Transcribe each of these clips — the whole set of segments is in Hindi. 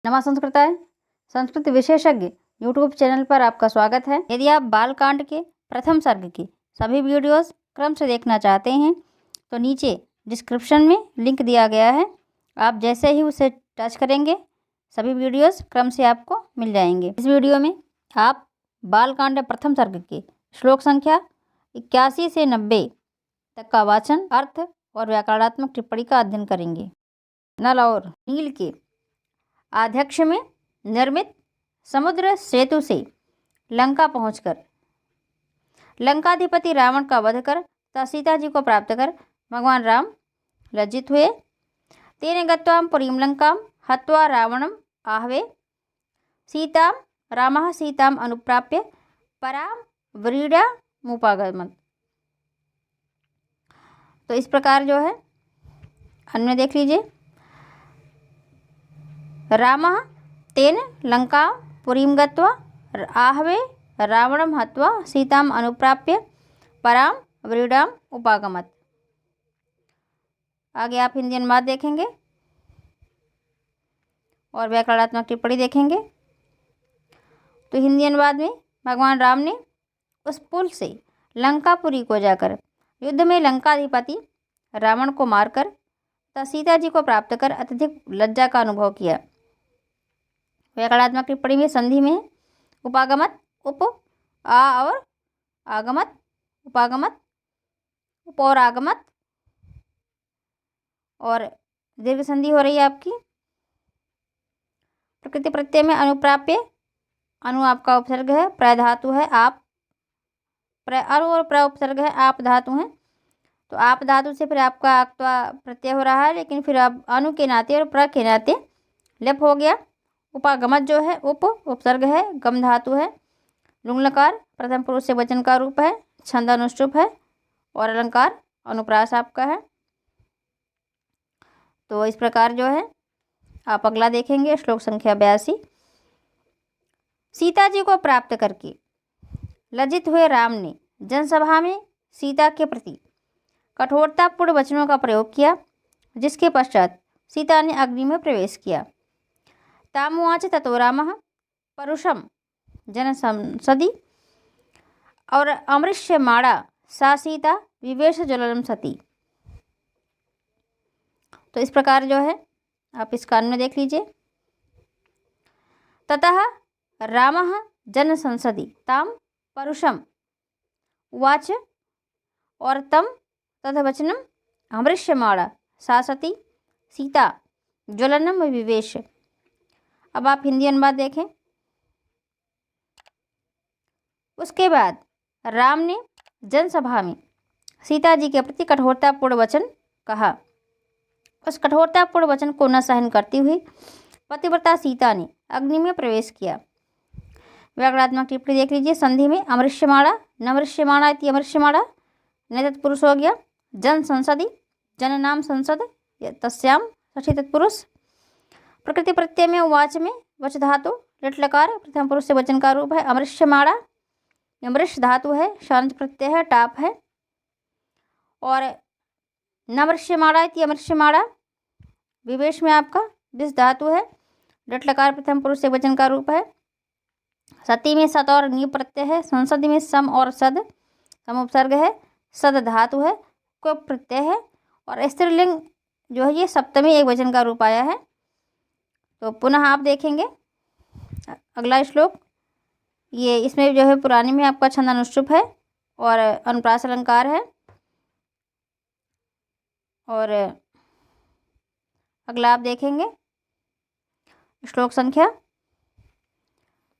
नमः संस्कृताय संस्कृत विशेषज्ञ यूट्यूब चैनल पर आपका स्वागत है। यदि आप बालकांड के प्रथम सर्ग की सभी वीडियोस क्रम से देखना चाहते हैं तो नीचे डिस्क्रिप्शन में लिंक दिया गया है। आप जैसे ही उसे टच करेंगे सभी वीडियोस क्रम से आपको मिल जाएंगे। इस वीडियो में आप बालकांड प्रथम सर्ग के श्लोक संख्या 81 से 90 तक का वाचन, अर्थ और व्याकरणात्मक टिप्पणी का अध्ययन करेंगे। नल और नील के आध्यक्ष में निर्मित समुद्र सेतु से लंका पहुंचकर लंकाधिपति रावण का वध कर तथा सीता जी को प्राप्त कर भगवान राम लज्जित हुए। तेन गत्वां पुरीं लंकां हत्वा रावणम् आहवे सीतां रामः सीताम् अनुप्राप्य परां व्रीडामुपागमत्। तो इस प्रकार जो है अन्य देख लीजिए। रामः तेन लंका पुरीं गत्वा आहवे रावणं हत्वा सीताम् अनुप्राप्य परां व्रीडाम् उपागमत्। आगे आप हिंदी अनुवाद देखेंगे और व्याकरणात्मक टिप्पणी देखेंगे। तो हिंदी अनुवाद में भगवान राम ने उस पुल से लंकापुरी को जाकर युद्ध में लंकाधिपति रावण को मारकर तथा सीता जी को प्राप्त कर अत्यधिक लज्जा का अनुभव किया। व्याकरणात्मक टिप्पणी में संधि में उपागमत उप आ और आगमत, उपागमत उप और आगमत, और दीर्घ संधि हो रही है आपकी। प्रकृति प्रत्यय में अनुप्राप्य, अनु आपका उपसर्ग है, प्र धातु है आप, अनु और प्र उपसर्ग है, आप धातु हैं। तो आप धातु से फिर आपका आक्त्वा प्रत्यय हो रहा है, लेकिन फिर अब अनु के नाते और प्र के नाते लेप हो गया। उपागमत जो है उप उपसर्ग है, गम धातु है, लुंगलकार प्रथम पुरुष से वचन का रूप है, छंद अनुष्टुप है और अलंकार अनुप्रास आपका है। तो इस प्रकार जो है आप अगला देखेंगे श्लोक संख्या 82। सीता जी को प्राप्त करके लज्जित हुए राम ने जनसभा में सीता के प्रति कठोरतापूर्ण वचनों का प्रयोग किया, जिसके पश्चात सीता ने अग्नि में प्रवेश किया। तामुवाच ततो रामः परुषम जनसंसदि और अमृष्यमाणा सा सीता विवेश ज्वलनम सती। तो इस प्रकार जो है आप इस कान में देख लीजिए। ततः रामः जनसंसदि ताम परुषम उवाच और तम तदवचनम अमृष्यमाणा सा सती सीता ज्वलनम विवेश। अब आप हिंदी अनुवाद देखें। उसके बाद राम ने जनसभा में सीता जी के प्रति कठोरतापूर्ण वचन कहा। उस कठोरतापूर्ण वचन को न सहन करती हुई पतिव्रता सीता ने अग्नि में प्रवेश किया। व्याकरणात्मक टिप्पणी देख लीजिए। संधि में अमृष्यमाणा, नमृष्यमाणा इति अमृष्यमाणा न तत्पुरुष हो गया। जन संसदि, जन नाम संसद तस्याम षष्ठी तत्पुरुष। प्रकृति प्रत्यय में उवाच में वच धातु लट्लकार प्रथम पुरुष से वचन का रूप है। अमृष्यमाणा अमृष धातु है, शांत प्रत्यय है, टाप है। और नमृष्यमाणा इति अमृष्यमाणा विवेश में आपका विष धातु है, लट्लकार प्रथम पुरुष से वचन का रूप है। सती में सत और नी प्रत्यय है। संसद में सम और सद सम उपसर्ग है, सद धातु है, को प्रत्यय है। और स्त्रीलिंग जो है ये सप्तमी एक वचन का रूप आया है। तो पुनः आप देखेंगे अगला श्लोक। ये इसमें जो है पुरानी में आपका छंद अनुष्टुप है और अनुप्रास अलंकार है। और अगला आप देखेंगे श्लोक संख्या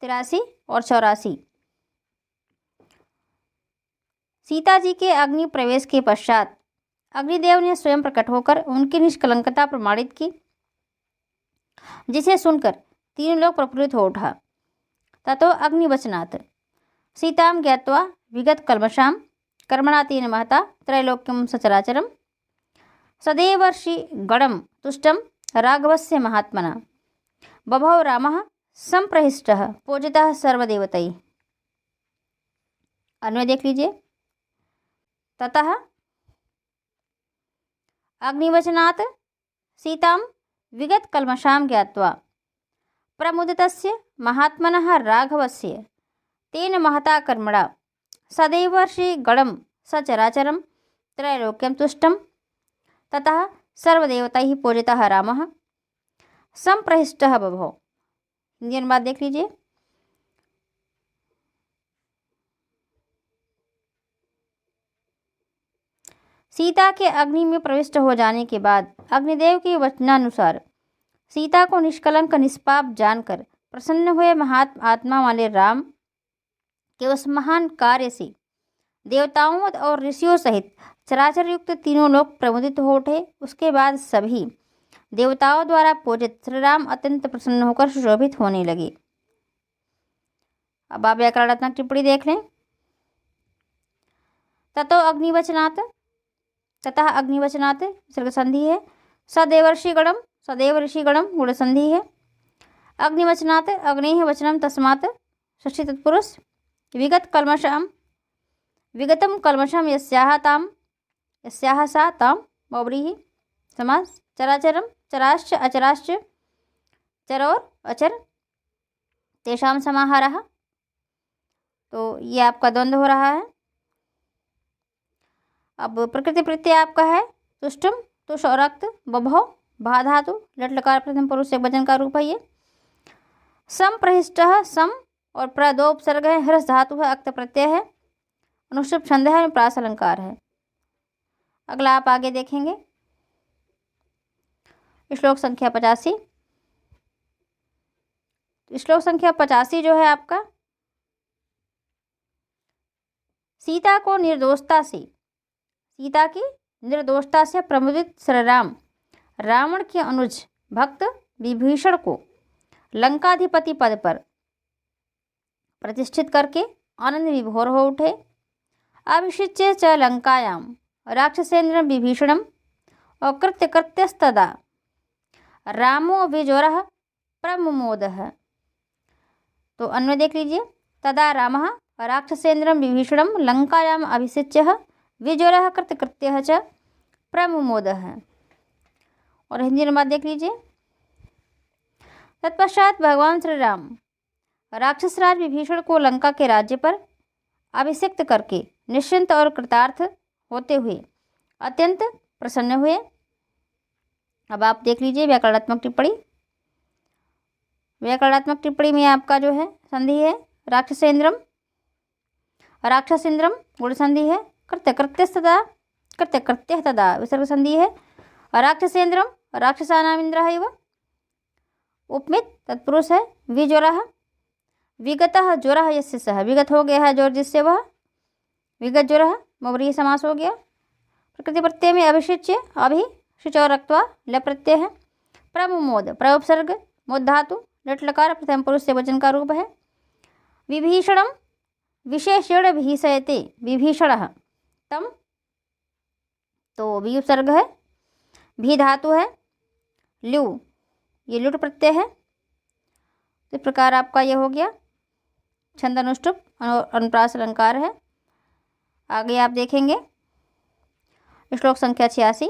83 और 84। सीता जी के अग्नि प्रवेश के पश्चात अग्निदेव ने स्वयं प्रकट होकर उनकी निष्कलंकता प्रमाणित की, जिसे सुनकर तीन लोग प्रफुल्लित हो उठा। ततो अग्निवचनात् सीतां ज्ञात्वा विगत कल्मषां कर्मणा तेन महता त्रैलोक्यं सचराचरं सदेवर्षि गणं तुष्टं राघवस्य महात्मना बभौ रामः संप्रहिष्टः पूजितः सर्वदेवतैः। अन्वय देख लीजिए। ततः अग्निवचनात् सीतां विगत कल्मषां ज्ञात्वा प्रमुदितस्य महात्मनः राघवस्य तेन महता कर्मणा सदैवर्षिगणं सचराचरं त्रैलोक्यं तुष्टं ततः सर्वदेवतैः पूजितः रामः संप्रहिष्टः बभौ। हिंदी अनुवाद देख लीजिए। सीता के अग्नि में प्रविष्ट हो जाने के बाद अग्निदेव के वचनानुसार सीता को निष्कलंक निष्पाप जानकर प्रसन्न हुए महात्मा आत्मा वाले राम के उस महान कार्य से देवताओं और ऋषियों सहित चराचर युक्त तीनों लोग प्रमुदित हो उठे। उसके बाद सभी देवताओं द्वारा पूजित श्री राम अत्यंत प्रसन्न होकर सुशोभित होने लगे। अब आप व्याकरणात्मक टिप्पणी देख लें। ततो अग्निवचनात्, ततः अग्निवचनात् विसर्ग संधि है। सदेवर्षिगणम, सदैव ऋषिगणम गुण संधि है। अग्निवचनात् अग्नेः वचनम तस्मात् षष्ठी तत्पुरुष। विगतम कल्मषम यस्याः ताम, यस्याः सा ताम बौव्रीहि समास। चराचरम चराश्च अचराश्च, चर और अचर तेषाम समाहारः। तो ये आपका द्वंद्व हो रहा है। अब प्रकृति प्रत्यय आपका है तुष्टम, तुष और अक्त, बभौ भा धातु, लट लकार प्रथम पुरुष एक वचन का रूप है ये। संप्रहिष्टः, सम और प्र दो उपसर्ग है, ह्रस धातु है, अक्त प्रत्यय है, अनुष्टुप छंद है, प्रास अलंकार है। अगला आप आगे देखेंगे श्लोक संख्या 85। श्लोक संख्या 85 जो है आपका सीता को निर्दोषता से, सीता की निर्दोषता से प्रमुदित श्री राम रावण के अनुज भक्त विभीषण को लंकाधिपति पद पर प्रतिष्ठित करके आनंद विभोर हो उठे। अभिषिच्य च लंकायां राक्षसेन्द्र विभीषणम और कृत्यस्तदा रामो विजोरः प्रमुमोदः। तो अन्वय देख लीजिए। तदा रामः राक्षसेन्द्रं विभीषणं लंकायाम् अभिषिच्य विजोरः कृत्यः च प्रमुमोदः। और हिंदी अनुवाद देख लीजिए। तत्पश्चात भगवान श्री राम राक्षसराज विभीषण को लंका के राज्य पर अभिषिक्त करके निश्चिंत और कृतार्थ होते हुए अत्यंत प्रसन्न हुए। अब आप देख लीजिए व्याकरणात्मक टिप्पणी। व्याकरणात्मक टिप्पणी में आपका जो है संधि है राक्षसेन्द्रम, राक्षसेन्द्रम गुण संधि है, कृत्य तदा विसर्ग संधि है। राक्षसेन्द्रम राक्षसानाम इंद्रः इव उपमित तत्पुरुष है। विजोरः विगतः ज्वरः यस्य सः, विगत हो गया है जोर जिससे वह, विगत ज्वरः मौर्य समास हो गया। प्रकृति प्रत्यय में अभिषिच्य, अभि शुच और रक्त्वा ल प्रत्यय है। प्रमुमोद प्रउपसर्ग मोद धातु लट लकार प्रथम पुरुष से वचन का रूप है। विभीषणम विशेषण भीषयते विभीषणः तम, तो वि उपसर्ग है, भी धातु है, ल्यू ये लुट प्रत्यय है। इस प्रकार आपका यह हो गया छंद अनुष्टुप अनुप्रास अलंकार है। आगे आप देखेंगे श्लोक संख्या 86।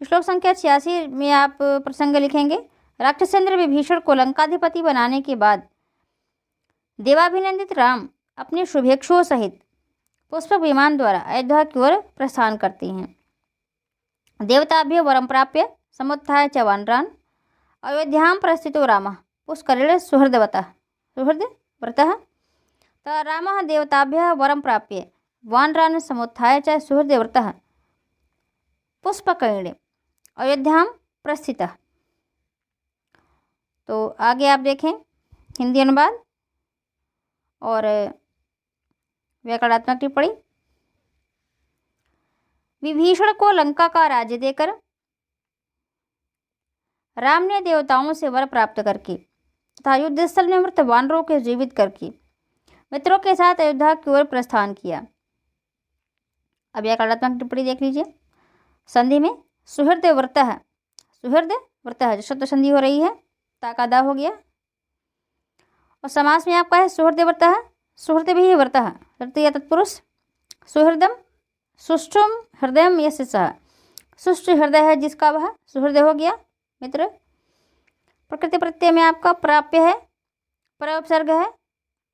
श्लोक संख्या 86 में आप प्रसंग लिखेंगे। राक्षसेन्द्र विभीषण को लंकाधिपति बनाने के बाद देवाभिनंदित राम अपने शुभेक्षुओं सहित पुष्पक विमान द्वारा अयोध्या की ओर प्रस्थान करते हैं। देवताभ्यो वरम प्राप्य समुत्थाय च वानरान् अयोध्यां प्रस्थितो रामः पुष्करेण सुहृदव्रतः। त रामः देवताभ्यः वरं प्राप्य वानरान् समुत्थाय च सुहृदव्रतः पुष्पकरेण अयोध्यां प्रस्थितः। तो आगे आप देखें हिंदी अनुवाद और व्याकरणात्मक टिप्पणी। विभीषण को लंका का राज्य देकर राम ने देवताओं से वर प्राप्त करके तथा युद्धस्थल में मृत वानरों को जीवित करके मित्रों के साथ अयोध्या की ओर प्रस्थान किया। अब व्याकरणात्मक टिप्पणी देख लीजिए। संधि में सुहृद व्रतः, सुहृद व्रतः जो शब्द संधि हो रही है ताकादा हो गया। और समास में आपका है सुहृद व्रतः, सुहृद भी व्रतः तृतीय तत्पुरुष। सुहृदम सुष्ठुम हृदय यस्य सः, सुष्ट हृदय है जिसका वह सुहृदय हो गया मित्र। प्रकृति प्रत्यय में आपका प्राप्य है, प्रउपसर्ग है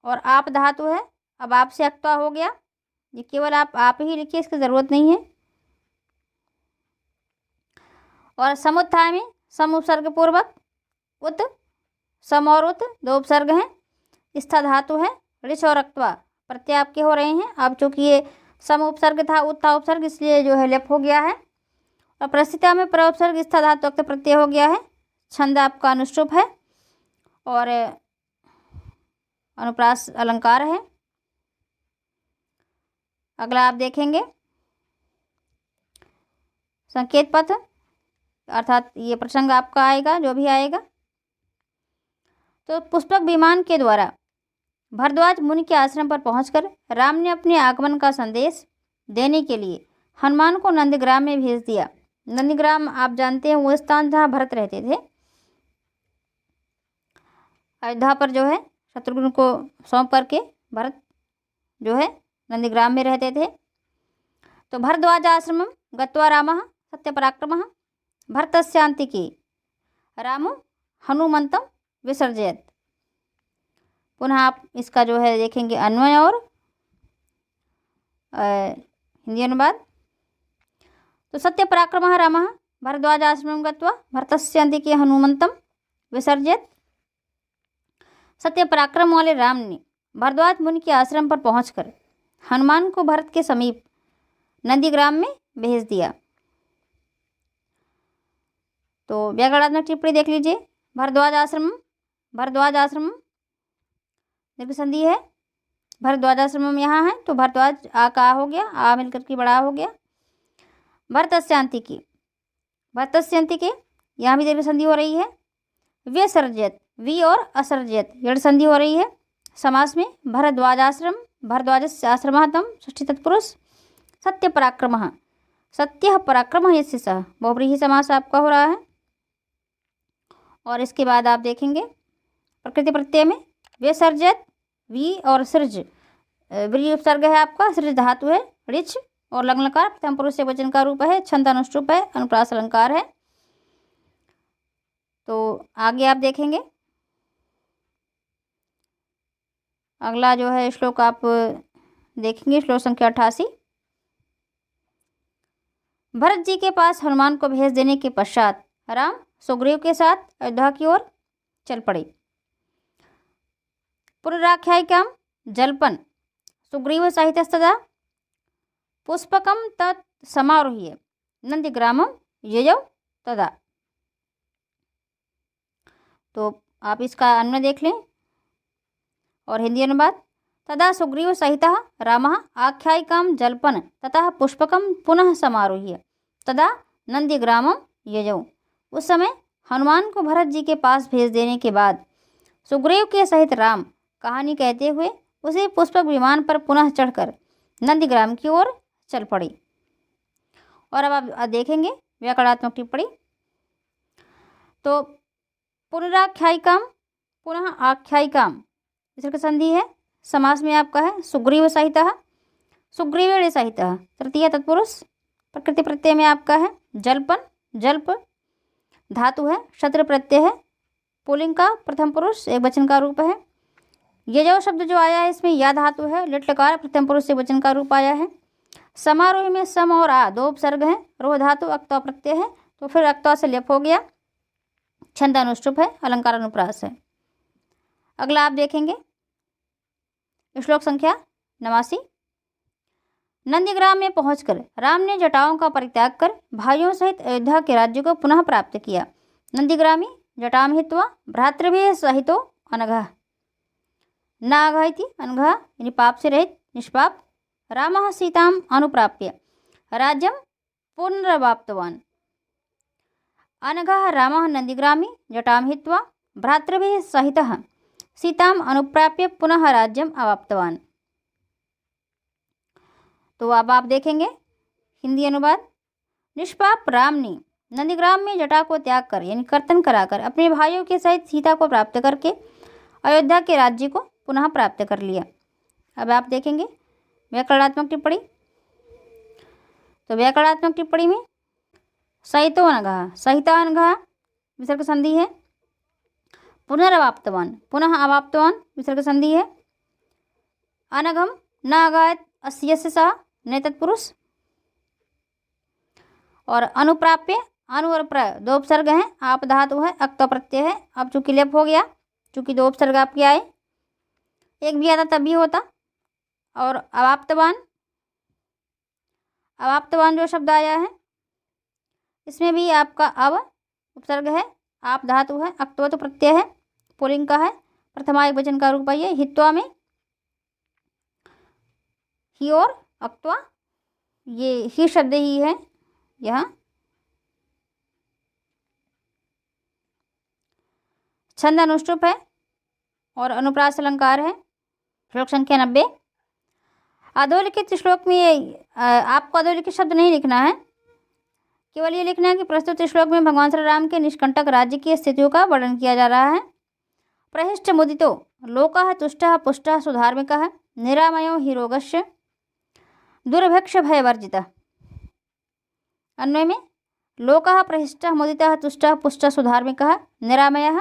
और आप धातु है। अब आपसे अक्त्वा हो गया, ये केवल आप ही लिखिए, इसकी ज़रूरत नहीं है। और समुत्थाय में सम उपसर्ग पूर्वक, उत, सम और उत दो उपसर्ग हैं, स्था धातु है, ऋच और अक्त्वा प्रत्यय आपके हो रहे हैं। अब चूंकि ये सम उपसर्ग था, उत था उपसर्ग, इसलिए जो है लेप हो गया है। और प्रस्थिता में प्रउपसर्ग स्था धातु अक्त प्रत्यय हो गया है। छंद आपका अनुष्टुप है और अनुप्रास अलंकार है। अगला आप देखेंगे संकेत पथ, अर्थात ये प्रसंग आपका आएगा जो भी आएगा। तो पुष्पक विमान के द्वारा भरद्वाज मुनि के आश्रम पर पहुंचकर राम ने अपने आगमन का संदेश देने के लिए हनुमान को नंदग्राम में भेज दिया। नंदग्राम आप जानते हैं वो स्थान जहाँ भरत रहते थे। अयोध्या पर जो है शत्रुघ्न को सौंप करके भरत जो है नंदग्राम में रहते थे। तो भरद्वाज आश्रम गत्वा रामः सत्यपराक्रमः भरतस्यान्तिके रामो हनुमंतम विसर्जयत। पुनः आप इसका जो है देखेंगे अन्वय और हिंदी अनुवाद। तो सत्यपराक्रमः रामः भरद्वाज आश्रमं गत्वा भरतस्यान्तिके हनुमंतम विसर्जयत। सत्य पराक्रम वाले राम ने भरद्वाज मुनि के आश्रम पर पहुंचकर हनुमान को भरत के समीप नंदीग्राम में भेज दिया। तो व्याकरणात्मक टिप्पणी देख लीजिए। भरद्वाज आश्रम दीर्घ संधि है। भरद्वाज आश्रम यहाँ है तो भरद्वाज आ का हो गया, आ मिलकर के बड़ा हो गया। भरतस्यांतिके यहाँ भी दीर्घ संधि हो रही है। व्यसर्जयत, वी और असर्जयत यड़ संधि हो रही है। समास में भरद्वाज आश्रम तम षष्ठी तत्पुरुष सत्य पराक्रम यस्य सह बहुव्रीहि समास आपका हो रहा है। और इसके बाद आप देखेंगे प्रकृति प्रत्यय में व्यसर्जयत, वी और सृज, व्री उपसर्ग है आपका, सृज धातु है, ऋच और लंगलकार प्रथम पुरुष से वचन का रूप है, छंद अनुष्टुप है, अनुप्रास अलंकार है। तो आगे आप देखेंगे अगला जो है श्लोक आप देखेंगे, श्लोक संख्या 88। भरत जी के पास हनुमान को भेज देने के पश्चात राम सुग्रीव के साथ अयोध्या की ओर चल पड़े। पुनराख्यायिकाम जल्पन सुग्रीव सहितस्तदा पुष्पकम तत् समारोह्य नंदीग्रामम ययौ तदा। तो आप इसका अन्वय देख लें और हिंदी अनुवाद। तदा सुग्रीव सहितः रामः आख्यायिकां जल्पन ततः पुष्पकं पुनः समारोह्य तदा नंदीग्रामं ययौ। उस समय हनुमान को भरत जी के पास भेज देने के बाद सुग्रीव के सहित राम कहानी कहते हुए उसे पुष्पक विमान पर पुनः चढ़कर नंदीग्राम की ओर चल पड़ी। और अब आप देखेंगे व्याकरणात्मक टिप्पणी। तो पुनराख्यायिकाम, पुनः आख्यायिकाम विसर्ग संधि है। समास में आपका है सुग्रीव सहितः, सुग्रीवेण सहितः तृतीय तत्पुरुष। प्रकृति प्रत्यय में आपका है जल्पन, जल्प धातु है, शत्रु प्रत्यय है, पुल्लिंग का प्रथम पुरुष एक वचन का रूप है। यजौ शब्द जो आया है इसमें या धातु है, लिट लकार प्रथम पुरुष से वचन का रूप आया है। समारोह में सम और आ दो उपसर्ग हैं, रोह धातु अक्त्वा प्रत्यय है तो फिर अक्त्वा से लेप हो गया। छंद अनुष्टुप है, अलंकार अनुप्रास है। अगला आप देखेंगे श्लोक संख्या 89। नंदीग्राम में पहुंचकर राम ने जटाओं का परित्याग कर भाइयों सहित अयोध्या के राज्य को पुनः प्राप्त किया। नंदीग्रामी जटाम हित्वा भ्रातृभ्यः सहितो अनघः, न अघः इति अनघः यानी पाप से रहित निष्पाप रामः सीताम अनुप्राप्य राज्यम पुनरवाप्तवान्। अनघः रामः नंदीग्रामी जटाम हित्वा भ्रातृभिः सहितः सीताम अनुप्राप्य पुनः राज्यम अवाप्तवान्। तो अब आप देखेंगे हिंदी अनुवाद। निष्पाप राम ने नंदीग्राम में जटा को त्याग कर यानी कर्तन कराकर अपने भाइयों के सहित सीता को प्राप्त करके अयोध्या के राज्य को पुनः प्राप्त कर लिया। अब आप देखेंगे व्याकरणात्मक टिप्पणी। तो व्याकरणात्मक टिप्पणी में सहितो अनघः, सहिता अनघः विसर्ग संधि है। पुनरवाप्तवान, पुनः अवाप्तवान विसर्ग संधि है। अनघम न अगायत अस्यस्य सः ने तत्पुरुष। और अनुप्राप्य, अनु और प्र दो उपसर्ग हैं, आप धातु है, अक्त प्रत्यय है। अब चूंकि लेप हो गया, चूंकि दो उपसर्ग आपके आए, एक भी आता तब भी होता। और अवाप्तवान, अवाप्तवान जो शब्द आया है इसमें भी आपका अव उपसर्ग है, आप धातु है, अक्तवत प्रत्यय है, पुल्लिंग का है, प्रथमा एकवचन का रूप है ये। हित्वा में ही और अक्त्वा, ये ही शब्द ही है यहाँ। छंद अनुष्टुप है और अनुप्रास अलंकार है। श्लोक संख्या 90। अधोलिखित श्लोक में आपको अधोलिखित शब्द नहीं लिखना है, केवल ये लिखना है कि प्रस्तुत श्लोक में भगवान श्री राम के निष्कंटक राज्य की स्थितियों का वर्णन किया जा रहा है। प्रहिष्ट मुदितो लोकः तुष्टः पुष्टः सुधार्मिकः निरामयो हि रोगस्य दुर्भिक्ष भयवर्जितः। अन्वय में लोकः प्रहिष्टः मुदितः तुष्टः पुष्टः सुधार्मिकः निरामयः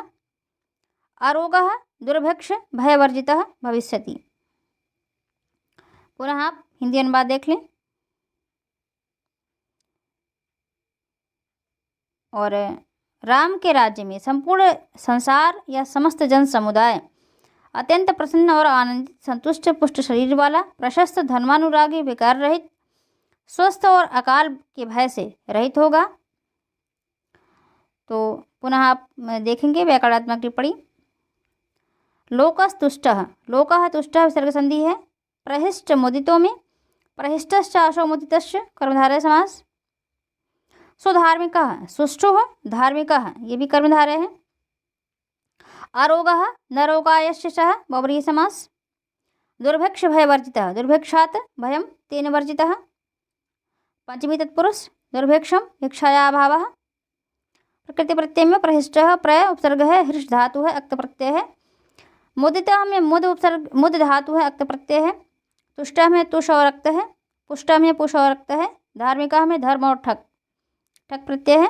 अरोगः दुर्भिक्ष भयवर्जितः भविष्यति। पुनः आप हिंदी अनुवाद देख लें। और राम के राज्य में संपूर्ण संसार या समस्त जन समुदाय अत्यंत प्रसन्न और आनंदित, संतुष्ट, पुष्ट शरीर वाला, प्रशस्त, धर्मानुरागी, विकार रहित, स्वस्थ और अकाल के भय से रहित होगा। तो पुनः आप देखेंगे व्याकरणात्मक टिप्पणी। लोकस्तुष्टः, लोकः तुष्टः विसर्ग संधि है। प्रहिष्ट मुदितों में प्रहिष्टश्च आशो मुदितश्च कर्मधारय समास। सुधार्मिकः, सुष्ठु धार्मिकः, ये भी कर्मधारय है। अरोगः न रोगायश्च सः बहुव्रीहि समास। दुर्भिक्ष भयवर्जितः, दुर्भिक्षात् भयं तेन वर्जितः। पंचमी तत्पुरुष दुर्भिक्षम भिक्षाया अभावः। प्रकृति प्रत्यय में प्रहिष्टः प्रय उपसर्ग है, हृष धातु है, अक्त प्रत्यय है। मुदितः में मुद उपसर्ग, मुद धातु है, अक्त प्रत्यय है। तुष्टः में तुष और अक्त है। पुष्टः में पुष और अक्त है। धार्मिका में धर्म और ठक, ठक प्रत्यय है।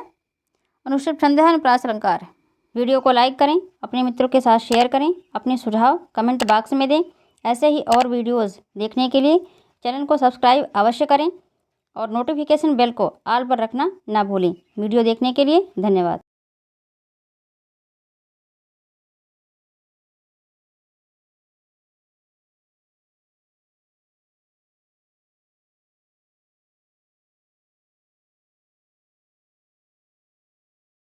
अनुष्टुप छंद है, अनुप्रास अलंकार है। वीडियो को लाइक करें, अपने मित्रों के साथ शेयर करें, अपने सुझाव कमेंट बॉक्स में दें। ऐसे ही और वीडियोस देखने के लिए चैनल को सब्सक्राइब अवश्य करें और नोटिफिकेशन बेल को ऑल पर रखना ना भूलें। वीडियो देखने के लिए धन्यवाद।